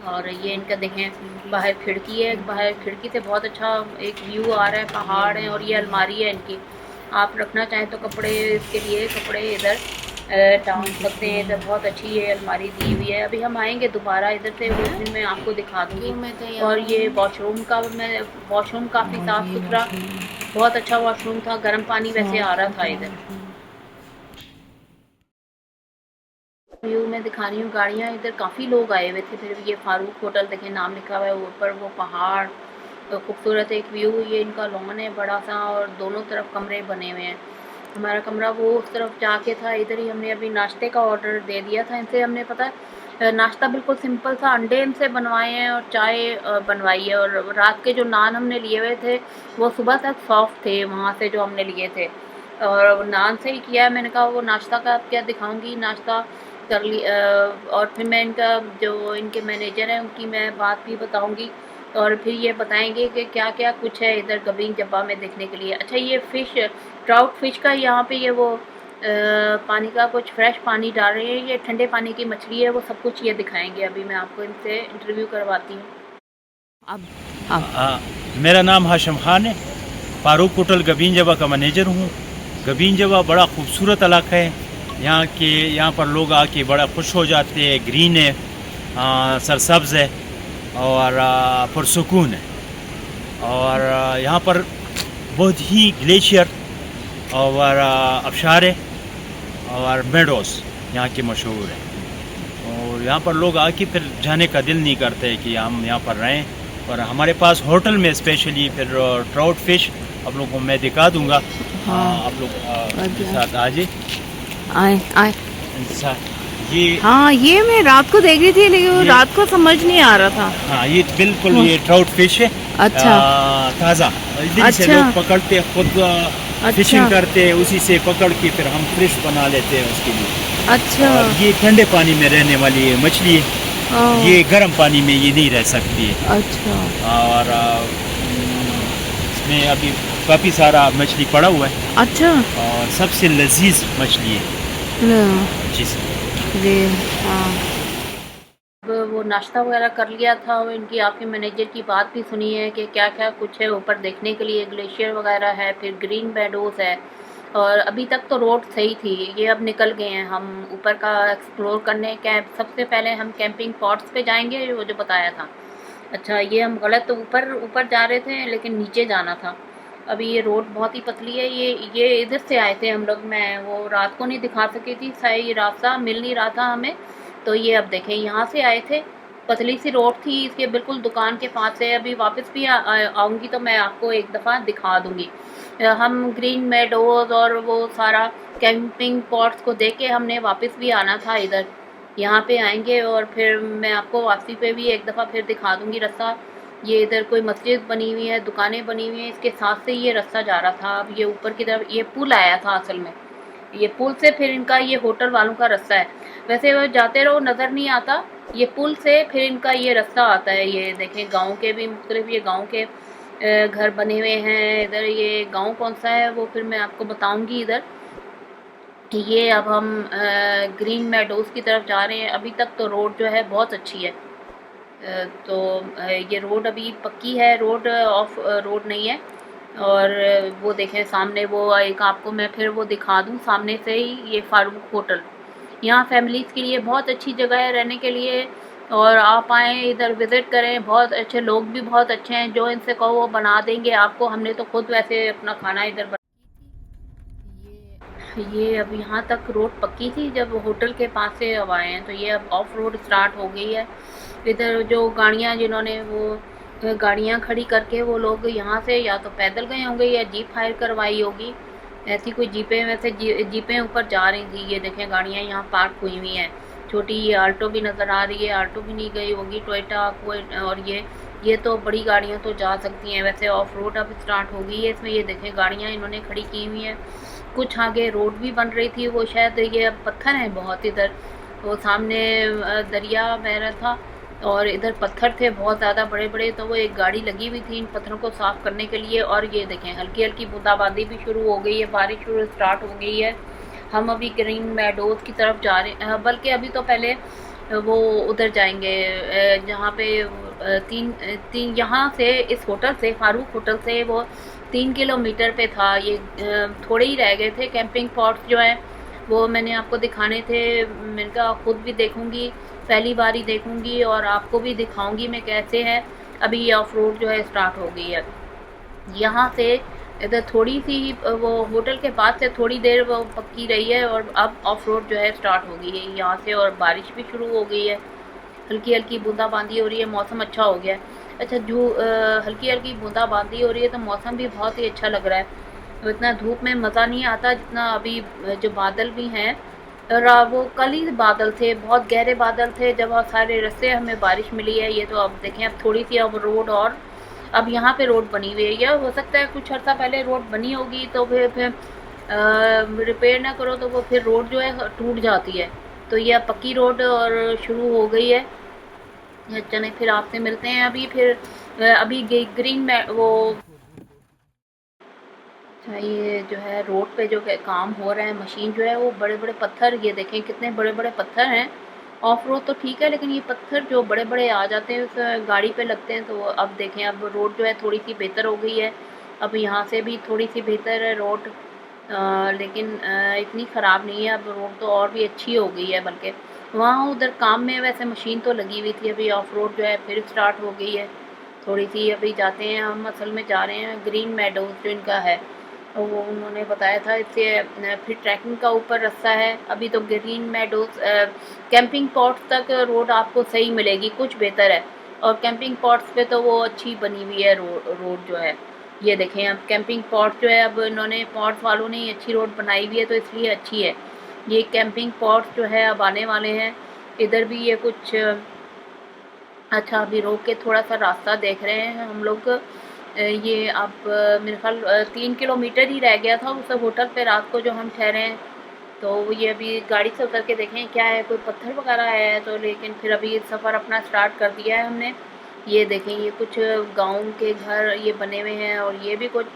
और ये इनका देखें बाहर खिड़की है, बाहर खिड़की से बहुत अच्छा एक व्यू आ रहा है, पहाड़ है और ये अलमारी है इनकी। आप रखना चाहें तो कपड़े, इसके लिए कपड़े इधर टांग सकते हैं। इधर बहुत अच्छी ये अलमारी दी हुई है। अभी हम आएंगे दोबारा इधर से, उस दिन मैं आपको दिखा दूँगी। और ये वॉशरूम काफ़ी साफ़ सुथरा, बहुत अच्छा वॉशरूम था, गर्म पानी वैसे आ रहा था इधर। व्यू में दिखा रही हूँ गाड़ियाँ, इधर काफ़ी लोग आए हुए थे। फिर ये फारूक होटल देखें नाम लिखा हुआ है ऊपर, वो पहाड़ खूबसूरत एक व्यू। ये इनका लॉन है बड़ा सा और दोनों तरफ कमरे बने हुए हैं। हमारा कमरा वो उस तरफ जाके था, इधर ही हमने अभी नाश्ते का ऑर्डर दे दिया था इनसे। हमने पता है नाश्ता बिल्कुल सिंपल सा अंडे इनसे बनवाए हैं और चाय बनवाई है। और रात के जो नान हमने लिए हुए थे वो सुबह तक सॉफ्ट थे वहाँ से जो हमने लिए थे, और नान से ही किया है। मैंने कहा वो नाश्ता का आप क्या दिखाऊंगी, नाश्ता कर ली। और फिर मैं इनका जो इनके मैनेजर हैं उनकी मैं बात भी बताऊंगी और फिर ये बताएंगे कि क्या क्या कुछ है इधर गबीन जब्बा में देखने के लिए। अच्छा, ये फ़िश ट्राउट फ़िश का यहाँ पे ये वो पानी का कुछ फ्रेश पानी डाल रहे हैं, ये ठंडे पानी की मछली है, वो सब कुछ ये दिखाएंगे। अभी मैं आपको इनसे इंटरव्यू करवाती हूँ। अब मेरा नाम हाशिम खान है, फारूक होटल गबीन जबा का मैनेजर हूँ। गबीन जबा बड़ा खूबसूरत इलाका है। यहाँ पर लोग आके बड़ा खुश हो जाते हैं। ग्रीन है, सरसब्ज़ है और पुरसुकून है। और यहाँ पर बहुत ही ग्लेशियर और आबशार है और मेडोस यहाँ के मशहूर है। और यहाँ पर लोग आके फिर जाने का दिल नहीं करते कि हम यहाँ पर रहें। और हमारे पास होटल में स्पेशली फिर ट्राउट फिश आप लोगों को मैं दिखा दूँगा। आप लोग के साथ आज आए ये हाँ, ये मैं रात को देख रही थी लेकिन वो रात को समझ नहीं आ रहा था। हाँ, ये बिल्कुल ये ट्राउट फिश है। अच्छा। ताज़ा दिन से लोग पकड़ते, खुद फिशिंग करते हैं, उसी से पकड़ के फिर हम फ्रेश बना लेते हैं उसके लिए। अच्छा। और ये ठंडे पानी में रहने वाली है मछली है, ये गर्म पानी में ये नहीं रह सकती है। अच्छा। और इसमें अभी काफ़ी सारा मछली पड़ा हुआ है। अच्छा। और सबसे लजीज मछली है जी सर। हाँ। वो नाश्ता वगैरह कर लिया था और इनकी आपके मैनेजर की बात भी सुनी है कि क्या क्या कुछ है ऊपर देखने के लिए। ग्लेशियर वगैरह है, फिर ग्रीन मेडोज़ है। और अभी तक तो रोड सही थी, ये अब निकल गए हैं हम ऊपर का एक्सप्लोर करने। सबसे पहले हम कैंपिंग पॉट्स पे जाएंगे, वो जो बताया था। अच्छा, ये हम गलत तो ऊपर जा रहे थे लेकिन नीचे जाना था। अभी ये रोड बहुत ही पतली है। ये इधर से आए थे हम लोग, मैं वो रात को नहीं दिखा सकी थी, सही रास्ता मिल नहीं रहा था हमें। तो ये अब देखें यहाँ से आए थे, पतली सी रोड थी इसके बिल्कुल दुकान के पास से। अभी वापस भी आऊँगी तो मैं आपको एक दफ़ा दिखा दूँगी। हम ग्रीन मेडोज़ और वो सारा कैंपिंग पॉट्स को देख के हमने वापस भी आना था इधर। यहाँ पे आएंगे और फिर मैं आपको वापसी पे भी एक दफ़ा फिर दिखा दूँगी रास्ता। ये इधर कोई मस्जिद बनी हुई है, दुकानें बनी हुई हैं, इसके साथ से ये रास्ता जा रहा था। अब ये ऊपर की तरफ ये पुल आया था असल में, ये पुल से फिर इनका ये होटल वालों का रास्ता है। वैसे वो जाते रहो नज़र नहीं आता, ये पुल से फिर इनका ये रास्ता आता है। ये देखें गांव के भी मुख्तलिफ ये गांव के घर बने हुए हैं। इधर ये गांव कौन सा है वो फिर मैं आपको बताऊंगी इधर। ये अब हम ग्रीन मेडोज़ की तरफ जा रहे हैं। अभी तक तो रोड जो है बहुत अच्छी है। तो ये रोड अभी पक्की है, रोड ऑफ रोड नहीं है। और वो देखें सामने वो एक आपको मैं फिर वो दिखा दूँ सामने से ही, ये फारूक होटल। यहाँ फैमिलीज़ के लिए बहुत अच्छी जगह है रहने के लिए। और आप आएँ इधर विज़िट करें, बहुत अच्छे लोग भी बहुत अच्छे हैं, जो इनसे कहो वो बना देंगे आपको। हमने तो खुद वैसे अपना खाना इधर बना। ये अब यहाँ तक रोड पक्की थी जब होटल के पास से अब आए हैं, तो ये अब ऑफ रोड स्टार्ट हो गई है। इधर जो गाड़ियाँ जिन्होंने वो गाड़ियाँ खड़ी करके वो लोग यहाँ से या तो पैदल गए होंगे या जीप हायर करवाई होगी। ऐसी कोई जीपें, वैसे जीपें ऊपर जा रही थी। ये देखें गाड़ियाँ यहाँ पार्क हुई हुई हैं। छोटी ये आल्टो भी नज़र आ रही है, आल्टो भी नहीं गई होगी, टोयोटा कोई। और ये तो बड़ी गाड़ियाँ तो जा सकती हैं। वैसे ऑफ रोड अब स्टार्ट हो गई है इसमें। ये देखें गाड़ियाँ इन्होंने खड़ी की हुई हैं। कुछ आगे रोड भी बन रही थी, वो शायद ये अब पत्थर हैं बहुत इधर। वो सामने दरिया बह रहा था और इधर पत्थर थे बहुत ज़्यादा बड़े बड़े, तो वो एक गाड़ी लगी हुई थी इन पत्थरों को साफ़ करने के लिए। और ये देखें हल्की हल्की बूंदाबांदी भी शुरू हो गई है, बारिश शुरू स्टार्ट हो गई है। हम अभी ग्रीन मेडोज़ की तरफ जा रहे हैं, बल्कि अभी तो पहले वो उधर जाएंगे जहाँ पे तीन यहाँ से इस होटल से, फारूक होटल से वो 3 किलोमीटर पे था। ये थोड़े ही रह गए थे कैंपिंग पॉट्स जो हैं वो मैंने आपको दिखाने थे। मैंने कहा खुद भी देखूंगी, पहली बार ही देखूंगी और आपको भी दिखाऊंगी मैं कैसे है। अभी ये ऑफ रोड जो है स्टार्ट हो गई है। यहाँ से इधर थोड़ी सी वो होटल के पास से थोड़ी देर वो पक्की रही है और अब ऑफ रोड जो है स्टार्ट हो गई है यहाँ से। और बारिश भी शुरू हो गई है, हल्की हल्की बूंदाबांदी हो रही है, मौसम अच्छा हो गया है। अच्छा हल्की हल्की बूंदाबांदी हो रही है तो मौसम भी बहुत ही अच्छा लग रहा है। तो इतना धूप में मज़ा नहीं आता जितना अभी जो बादल भी हैं। और वो कल ही बादल थे, बहुत गहरे बादल थे, जब बहुत सारे रास्ते हमें बारिश मिली है। ये तो अब देखें, अब थोड़ी सी अब रोड और अब यहाँ पे रोड बनी हुई है। या हो सकता है कुछ अर्सा पहले रोड बनी होगी तो फिर रिपेयर ना करो तो वो फिर रोड जो है टूट जाती है। तो ये अब पक्की रोड और शुरू हो गई है। चलें फिर आपसे मिलते हैं अभी फिर अभी ग्रीन में वो अच्छा, ये जो है रोड पे जो काम हो रहा है, मशीन जो है वो बड़े बड़े पत्थर, ये देखें कितने बड़े बड़े पत्थर हैं। ऑफ रोड तो ठीक है, लेकिन ये पत्थर जो बड़े बड़े आ जाते हैं उस गाड़ी पे लगते हैं। तो अब देखें, अब रोड जो है थोड़ी सी बेहतर हो गई है। अब यहाँ से भी थोड़ी सी बेहतर है रोड, लेकिन इतनी ख़राब नहीं है। अब रोड तो और भी अच्छी हो गई है। बल्कि वहाँ उधर काम में वैसे मशीन तो लगी हुई थी, अभी ऑफ रोड जो है फिर स्टार्ट हो गई है थोड़ी सी। अभी जाते हैं हम, असल में जा रहे हैं ग्रीन मेडोज़ जो इनका है, तो वो उन्होंने बताया था। इससे फिर ट्रैकिंग का ऊपर रास्ता है। अभी तो ग्रीन मेडोज़ कैंपिंग पॉट्स तक रोड आपको सही मिलेगी, कुछ बेहतर है। और कैंपिंग पॉट्स पे तो वो अच्छी बनी हुई है रोड जो है। ये देखें, अब कैंपिंग पॉट्स जो है, अब इन्होंने पॉट्स वालों ने ही अच्छी रोड बनाई हुई है, तो इसलिए अच्छी है। ये कैंपिंग पॉट्स जो है अब आने वाले हैं। इधर भी ये कुछ अच्छा, अभी रोक के थोड़ा सा रास्ता देख रहे हैं हम लोग। ये अब मेरे ख्याल 3 किलोमीटर ही रह गया था उस होटल पे रात को जो हम ठहरे हैं। तो ये अभी गाड़ी से उतर के देखें क्या है, कोई पत्थर वगैरह है तो। लेकिन फिर अभी सफ़र अपना स्टार्ट कर दिया है हमने। ये देखें, ये कुछ गाँव के घर ये बने हुए हैं, और ये भी कुछ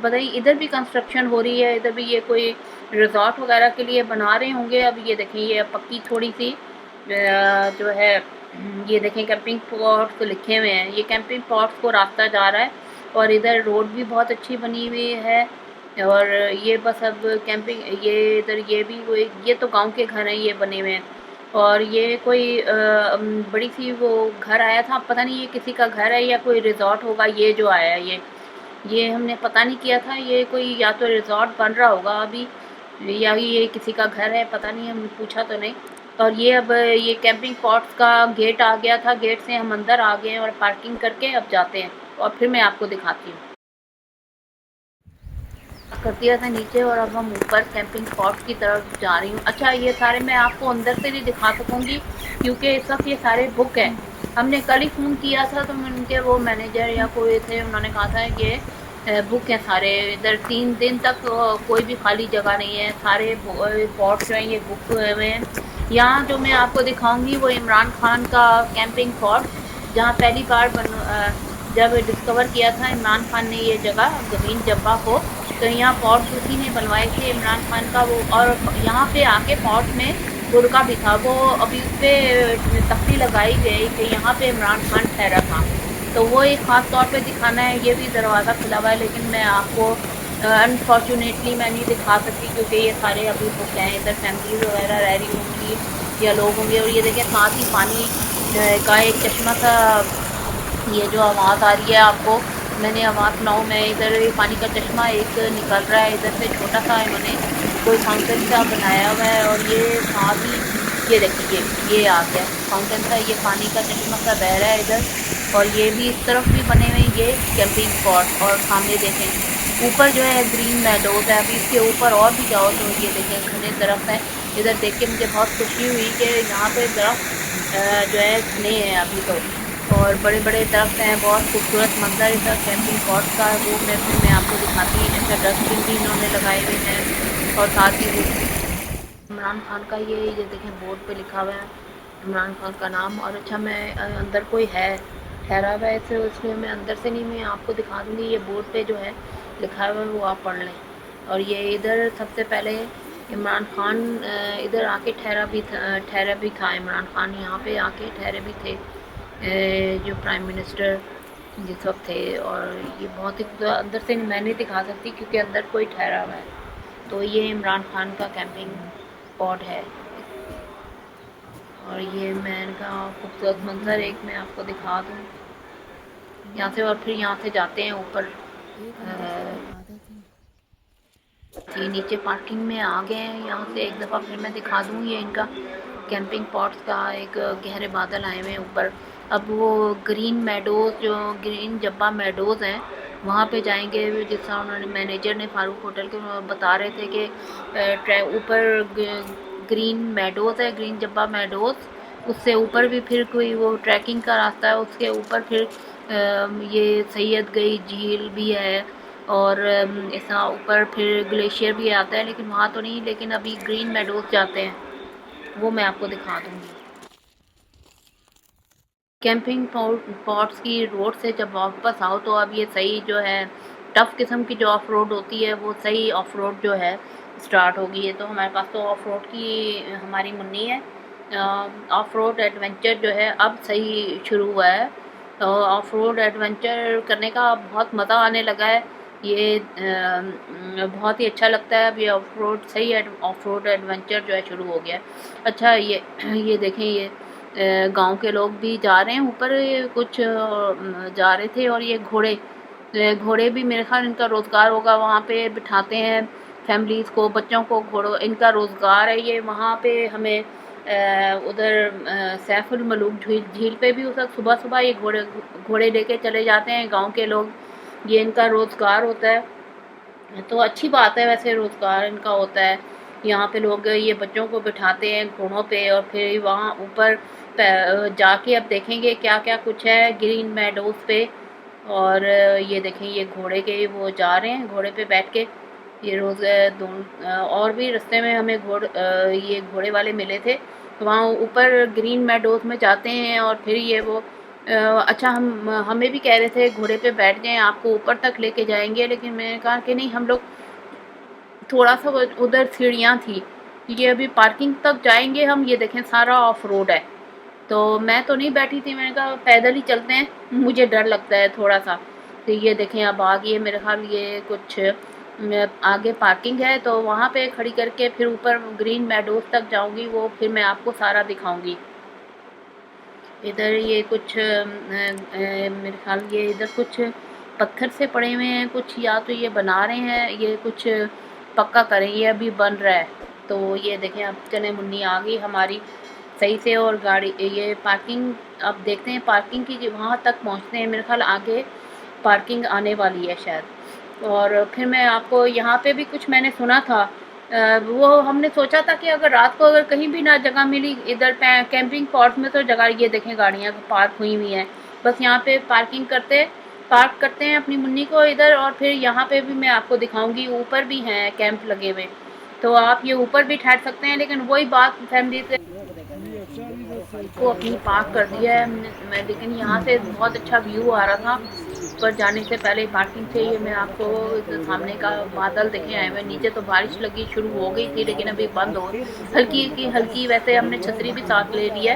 बताइए, इधर भी कंस्ट्रक्शन हो रही है। इधर भी ये कोई रिजॉर्ट वगैरह के लिए बना रहे होंगे। अब ये देखें, ये पक्की थोड़ी सी जो है, ये देखें कैंपिंग पॉट्स लिखे हुए हैं। ये कैंपिंग पॉट्स को रास्ता जा रहा है, और इधर रोड भी बहुत अच्छी बनी हुई है। और ये बस अब कैंपिंग, ये इधर ये भी कोई, ये तो गांव के घर हैं ये बने हुए हैं। और ये कोई बड़ी सी वो घर आया था, पता नहीं ये किसी का घर है या कोई रिजॉर्ट होगा। ये जो आया है ये हमने पता नहीं किया था। ये कोई या तो रिजॉर्ट बन रहा होगा अभी, या ये किसी का घर है, पता नहीं, हमने पूछा तो नहीं। और ये अब ये कैंपिंग पॉट्स का गेट आ गया था, गेट से हम अंदर आ गए हैं और पार्किंग करके अब जाते हैं, और फिर मैं आपको दिखाती हूँ। कर दिया था नीचे, और अब हम ऊपर कैंपिंग स्पॉट की तरफ जा रही हूँ। अच्छा, ये सारे मैं आपको अंदर से भी दिखा सकूँगी, क्योंकि इस वक्त ये सारे बुक हैं। हमने कल ही फ़ोन किया था तो उनके वो मैनेजर या कोई थे, उन्होंने कहा था कि बुक हैं सारे। इधर 3 दिन तक कोई भी खाली जगह नहीं है, सारे पॉट जो हैं ये बुक हुए हैं। यहाँ जो मैं आपको दिखाऊंगी वो इमरान खान का कैंपिंग पॉट, जहाँ पहली बार जब डिस्कवर किया था इमरान खान ने ये जगह गहीन जब्बा को, तो यहाँ पॉट उसी ने बनवाए थे इमरान खान का वो। और यहाँ पे आके पॉट में बुरका भी था, वो अभी उस पर तख्ती लगाई गई कि यहाँ पे इमरान खान ठहरा था। तो वो एक ख़ास तौर पे दिखाना है। ये भी दरवाज़ा खुला हुआ है, लेकिन मैं आपको अनफॉर्चुनेटली मैं नहीं दिखा सकती, क्योंकि ये सारे अभी बुक हैं। इधर फैमिलीज वगैरह रह रही होंगी या लोग होंगे। और ये देखें, साथ ही पानी का एक चश्मा सा, ये जो आवाज़ आ रही है आपको, मैंने आवाज़ सुनाऊँ मैं, इधर पानी का चश्मा एक निकल रहा है इधर से, छोटा सा इन्होंने कोई फाउंटेन सा बनाया हुआ है। और ये साथ ही ये देखिए, ये आ गया फाउंटेन सा, ये पानी का चश्मा सा बह रहा है इधर। और ये भी इस तरफ भी बने हुए हैं ये कैंपिंग स्पॉट। और सामने देखें ऊपर जो है ग्रीन मेडोज़ है। अभी इसके ऊपर और भी जाओ तो ये देखें घने दरख्त है। इधर देख के मुझे बहुत खुशी हुई कि यहाँ पे दरख्त जो है घने हैं अभी तो, और बड़े बड़े दरख्त हैं। बहुत खूबसूरत मंजर इधर कैंपिंग स्पॉट का, वो मैं आपको दिखाती हूँ। अच्छा, डस्टबिन भी इन्होंने लगाए हुए हैं, और साथ ही वो इमरान खान का ये देखें बोर्ड पे लिखा हुआ है इमरान खान का नाम। और अच्छा, मैं अंदर कोई है ठहरा हुआ है तो इसलिए मैं अंदर से नहीं, मैं आपको दिखा दूँगी। ये बोर्ड पे जो है लिखा हुआ है वो आप पढ़ लें। और ये इधर सबसे पहले इमरान खान इधर आके ठहरा भी था। इमरान खान यहाँ पे आके ठहरे भी थे, जो प्राइम मिनिस्टर जिस वक्त थे। और ये बहुत ही अंदर से मैं नहीं दिखा सकती क्योंकि अंदर कोई ठहरा हुआ है। तो ये इमरान खान का कैंपिंग स्पॉट है। और ये मैं इनका खूबसूरत मंजर एक मैं आपको दिखा दूँ यहाँ से। और फिर यहाँ से जाते हैं ऊपर, ये नीचे पार्किंग में आ गए हैं। यहाँ से एक दफ़ा फिर मैं दिखा दूँ, ये इनका कैंपिंग पॉट्स का एक गहरे बादल आए हुए हैं ऊपर। अब वो ग्रीन मेडोज़, जो ग्रीन जब्बा मेडोज़ हैं, वहाँ पे जाएंगे। जिस तरह उन्होंने मैनेजर ने फारूक होटल के बता रहे थे कि ऊपर ग्रीन मेडोज़ है, ग्रीन जब्बा मेडोज़, उससे ऊपर भी फिर कोई वो ट्रैकिंग का रास्ता है, उसके ऊपर फिर ये सैयद गई झील भी है और इस तरह ऊपर फिर ग्लेशियर भी आता है, लेकिन वहाँ तो नहीं। लेकिन अभी ग्रीन मेडोज़ जाते हैं, वो मैं आपको दिखा दूँगी। कैंपिंग पॉट्स की रोड से जब वापस आओ तो अब ये सही जो है टफ़ किस्म की जो ऑफ रोड होती है वो सही ऑफ रोड जो है स्टार्ट हो गई है। तो हमारे पास तो ऑफ रोड की हमारी मुन्नी है, ऑफ रोड एडवेंचर जो है अब सही शुरू हुआ है। तो ऑफ रोड एडवेंचर करने का बहुत मज़ा आने लगा है, ये बहुत ही अच्छा लगता है। अब ये ऑफ रोड सही ऑफ रोड एडवेंचर जो है शुरू हो गया है। अच्छा ये देखें, ये गांव के लोग भी जा रहे हैं ऊपर, कुछ जा रहे थे। और ये घोड़े भी मेरे ख्याल इनका रोज़गार होगा, वहाँ पे बिठाते हैं फैमिलीज़ को, बच्चों को, घोड़ों इनका रोज़गार है ये। वहाँ पे हमें उधर सैफुल मलूक झील पे भी उस वक्त सुबह सुबह ये घोड़े लेके चले जाते हैं गांव के लोग, ये इनका रोज़गार होता है। तो अच्छी बात है, वैसे रोज़गार इनका होता है। यहाँ पे लोग ये बच्चों को बिठाते हैं घोड़ों पे और फिर वहाँ ऊपर जाके अब देखेंगे क्या क्या कुछ है ग्रीन मेडोज़ पे। और ये देखें, ये घोड़े के वो जा रहे हैं, घोड़े पे बैठ के ये रोज़ और भी रास्ते में हमें ये घोड़े वाले मिले थे। तो वहाँ ऊपर ग्रीन मेडोज़ में जाते हैं और फिर ये वो अच्छा हमें भी कह रहे थे घोड़े पे बैठ जाएं, आपको ऊपर तक लेके जाएंगे, लेकिन मैंने कहा कि नहीं, हम लोग थोड़ा सा उधर सीढ़ियाँ थी, ये अभी पार्किंग तक जाएंगे हम। ये देखें सारा ऑफ रोड है, तो मैं तो नहीं बैठी थी, मैंने कहा पैदल ही चलते हैं, मुझे डर लगता है थोड़ा सा। तो ये देखें अब आ गई है, मेरे ख्याल ये कुछ आगे पार्किंग है, तो वहाँ पे खड़ी करके फिर ऊपर ग्रीन मेडोज़ तक जाऊँगी, वो फिर मैं आपको सारा दिखाऊँगी। इधर ये कुछ मेरे ख्याल ये इधर कुछ पत्थर से पड़े हुए हैं कुछ, या तो ये बना रहे हैं, ये कुछ पक्का करें, ये अभी बन रहा है। तो ये देखें अब चने मुन्नी आ गई हमारी सही से, और गाड़ी ये पार्किंग अब देखते हैं पार्किंग की, वहाँ तक पहुँचते हैं। मेरे ख्याल आगे पार्किंग आने वाली है शायद। और फिर मैं आपको यहाँ पे भी कुछ मैंने सुना था, वो हमने सोचा था कि अगर रात को अगर कहीं भी ना जगह मिली इधर कैंपिंग पॉट में, तो जगह ये देखें गाड़ियाँ पार्क हुई हुई हैं, बस यहाँ पे पार्क करते हैं अपनी मुन्नी को इधर। और फिर यहाँ पे भी मैं आपको दिखाऊंगी, ऊपर भी हैं कैंप लगे हुए, तो आप ये ऊपर भी ठहर सकते हैं। लेकिन वही बात, फैमिली से को अपनी पार्क कर दिया है मैं, लेकिन यहाँ से बहुत अच्छा व्यू आ रहा था ऊपर जाने से पहले पार्किंग से। ये मैं आपको सामने का बादल देखे आए हुए, नीचे तो बारिश लगी शुरू हो गई थी, लेकिन अभी बंद हो गई हल्की। वैसे हमने छतरी भी साथ ले ली है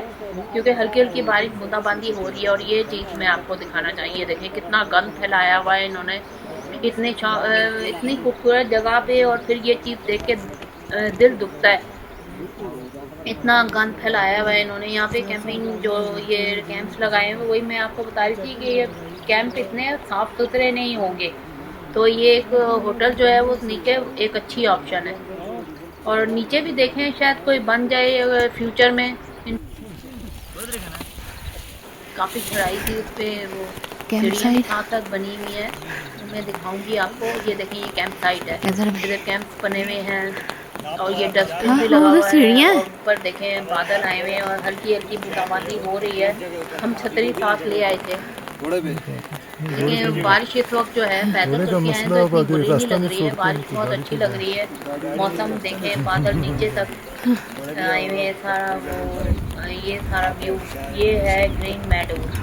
क्योंकि हल्की बारिश बूंदाबांदी हो रही है। और ये चीज़ मैं आपको दिखाना चाहिए, देखें कितना गंद फैलाया हुआ है इन्होंने इतनी खूबसूरत जगह पे, और फिर ये चीज़ देख के दिल दुखता है, इतना गंद फैलाया हुआ है इन्होंने। यहाँ पे कैंपिंग जो ये कैंप्स लगाए हैं, वही मैं आपको बता रही थी कि ये कैंप इतने साफ़ सुथरे नहीं होंगे, तो ये एक होटल जो है वो नीचे एक अच्छी ऑप्शन है। और नीचे भी देखें शायद कोई बन जाए फ्यूचर में, काफ़ी चढ़ाई थी उस पर, वो सीढ़ियाँ कहाँ तक बनी हुई है तो मैं दिखाऊंगी आपको। ये देखें, ये कैंप साइट है, इधर कैंप बने हुए हैं और ये डस्टबिन भी लगा हुआ है। और ऊपर देखें बादल आए हुए हैं और हल्की बूंदाबांदी हो रही है। हम छतरी साथ ले आए थे, लेकिन बारिश इस वक्त जो है पैदल चल के आए तो इतनी बुरी नहीं लग रही है, बारिश बहुत अच्छी लग रही है। मौसम देखें, बादल नीचे तक आए हुए, सारा वो ये सारा व्यू, ये है ग्रीन मेडोज़,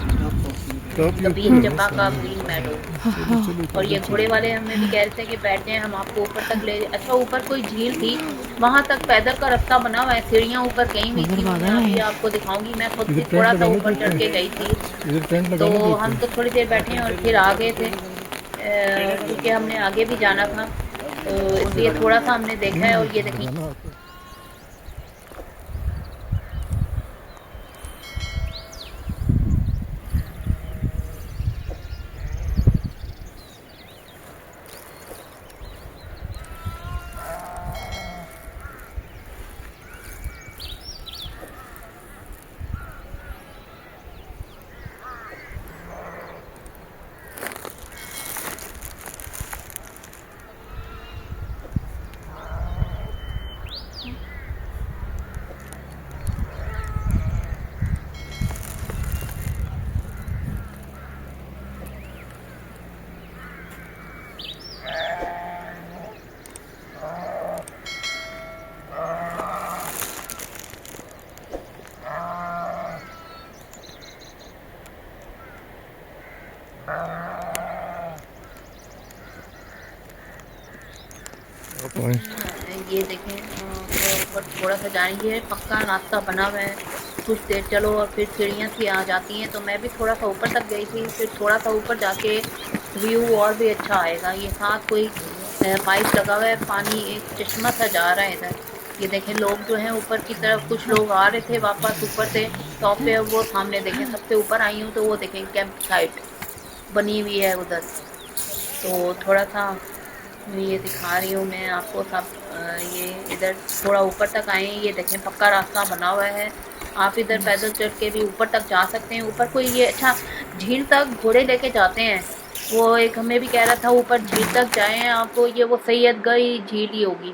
ग्रीन जब्बा का ग्रीन मेडोज़। और ये घोड़े वाले हमें भी कह रहे थे कि बैठ जाएं, हम आपको ऊपर तक ले। अच्छा, ऊपर कोई झील थी, वहाँ तक पैदल का रास्ता बना हुआ है, सीढ़ियाँ ऊपर कहीं हुई थी, मैं अभी आपको दिखाऊंगी। मैं खुद भी थोड़ा सा ऊपर चढ़ के गई थी, तो हम तो थोड़ी देर बैठे और फिर आ गए थे क्योंकि हमने आगे भी जाना था, तो इसलिए थोड़ा सा हमने देखा है। और ये देखिए ये देखें ऊपर थोड़ा सा जाएंगे, पक्का रास्ता बना हुआ है। कुछ देर चलो और फिर सीढ़ियाँ सी आ जाती हैं। तो मैं भी थोड़ा सा ऊपर तक गई थी, फिर थोड़ा सा ऊपर जाके व्यू और भी अच्छा आएगा। ये साथ कोई पाइप लगा हुआ है, पानी एक चश्मा सा जा रहा है इधर। ये देखें लोग जो हैं ऊपर की तरफ, कुछ लोग आ रहे थे वापस ऊपर से टॉप पे। वो सामने देखें सबसे ऊपर आई हूँ तो वो देखें कैंप साइट बनी हुई है उधर। तो थोड़ा सा ये दिखा रही हूँ मैं आपको सब। ये इधर थोड़ा ऊपर तक आए हैं, ये देखें पक्का रास्ता बना हुआ है। आप इधर पैदल चल के भी ऊपर तक जा सकते हैं। ऊपर कोई ये अच्छा झील तक घोड़े लेके जाते हैं। वो एक हमें भी कह रहा था ऊपर झील तक जाएं आप, ये वो सैयदगढ़ झील ही होगी।